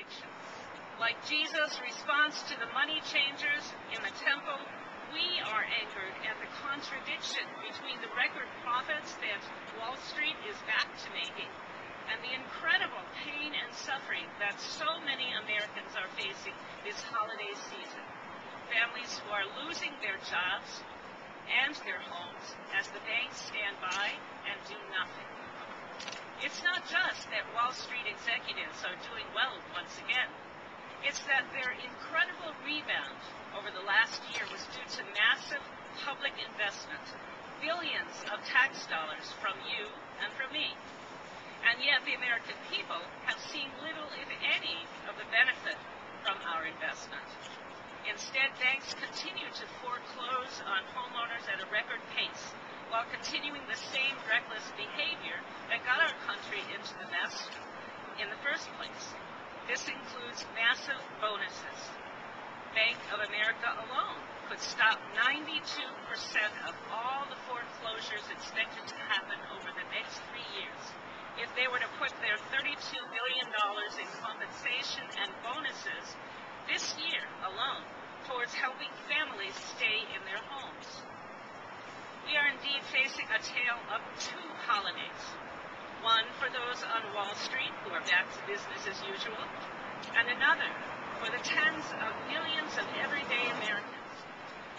contradiction. Like Jesus' response to the money changers in the temple, we are anchored at the contradiction between the record profits that Wall Street is back to making and the incredible pain and suffering that so many Americans are facing this holiday season. Families who are losing their jobs and their homes as the banks stand by and do nothing. It's not just that Wall Street executives are doing well once again. It's that their incredible rebound over the last year was due to massive public investment, billions of tax dollars from you and from me. And yet the American people have seen little, if any, of the benefit from our investment. Instead, banks continue to foreclose on homeowners at a record pace, while continuing the same reckless behavior that got our country into the mess in the first place. This includes massive bonuses. Bank of America alone could stop 92% of all the foreclosures expected to happen over the next 3 years if they were to put their $32 billion in compensation and bonuses this year alone towards helping families stay in their homes. We are indeed facing a tale of two holidays. One for those on Wall Street who are back to business as usual, and another for the tens of millions of everyday Americans.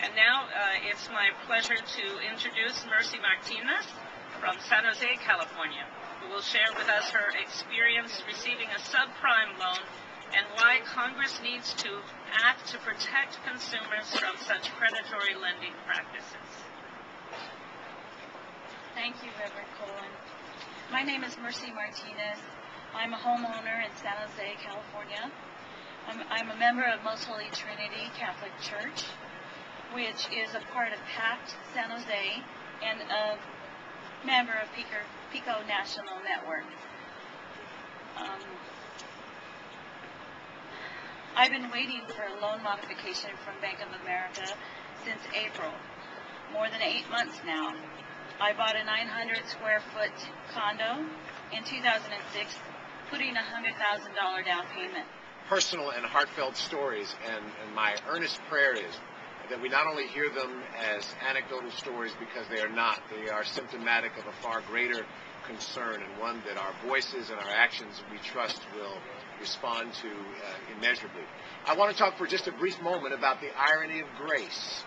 And now it's my pleasure to introduce Mercy Martinez from San Jose, California, who will share with us her experience receiving a subprime loan and why Congress needs to act to protect consumers from such predatory lending practices. Thank you, Reverend Cohen. My name is Mercy Martinez. I'm a homeowner in San Jose, California. I'm a member of Most Holy Trinity Catholic Church, which is a part of PACT San Jose and a member of PICO National Network. I've been waiting for a loan modification from Bank of America since April, more than 8 months now. I bought a 900 square foot condo in 2006, putting a $100,000 down payment. Personal and heartfelt stories, and my earnest prayer is that we not only hear them as anecdotal stories because they are not, they are symptomatic of a far greater concern, and one that our voices and our actions, we trust, will respond to immeasurably. I want to talk for just a brief moment about the irony of grace.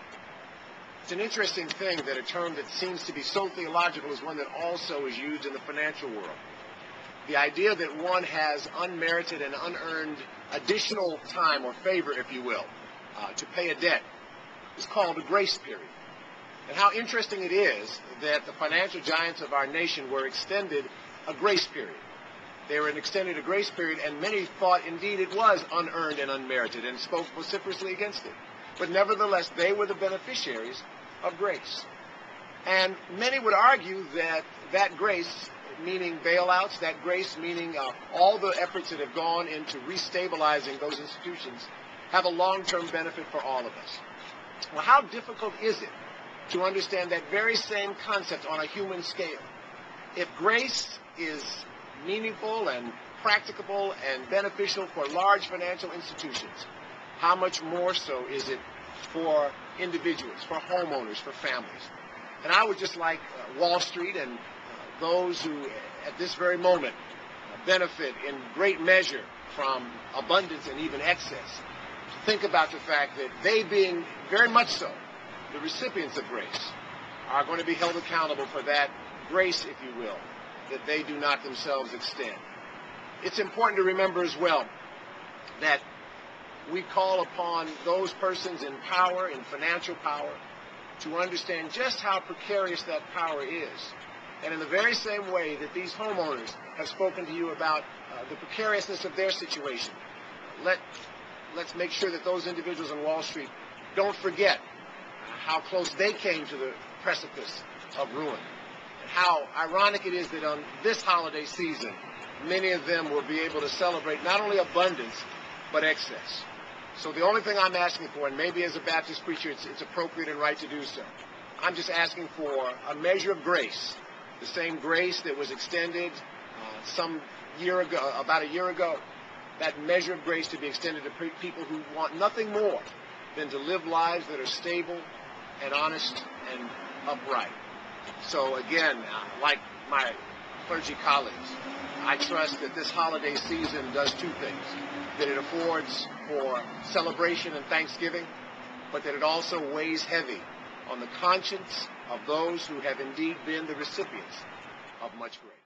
It's an interesting thing that a term that seems to be so theological is one that also is used in the financial world. The idea that one has unmerited and unearned additional time or favor, if you will, to pay a debt is called a grace period. And how interesting it is that the financial giants of our nation were extended a grace period. They were extended a grace period, and many thought indeed it was unearned and unmerited and spoke vociferously against it. But nevertheless, they were the beneficiaries of grace. And many would argue that that grace, meaning bailouts, that grace meaning all the efforts that have gone into restabilizing those institutions, have a long-term benefit for all of us. Well, how difficult is it to understand that very same concept on a human scale? If grace is meaningful and practicable and beneficial for large financial institutions, how much more so is it for individuals, for homeowners, for families? And I would just like Wall Street and those who at this very moment benefit in great measure from abundance and even excess to think about the fact that they, being very much so the recipients of grace, are going to be held accountable for that grace, if you will, that they do not themselves extend. It's important to remember as well that we call upon those persons in power, in financial power, to understand just how precarious that power is. And in the very same way that these homeowners have spoken to you about the precariousness of their situation, let's make sure that those individuals on Wall Street don't forget how close they came to the precipice of ruin. And how ironic it is that on this holiday season, many of them will be able to celebrate not only abundance, but excess. So the only thing I'm asking for, and maybe as a Baptist preacher it's appropriate and right to do so, I'm just asking for a measure of grace, the same grace that was extended about a year ago, that measure of grace to be extended to people who want nothing more than to live lives that are stable and honest and upright. So again, like my clergy colleagues, I trust that this holiday season does two things: that it affords for celebration and thanksgiving, but that it also weighs heavy on the conscience of those who have indeed been the recipients of much grace.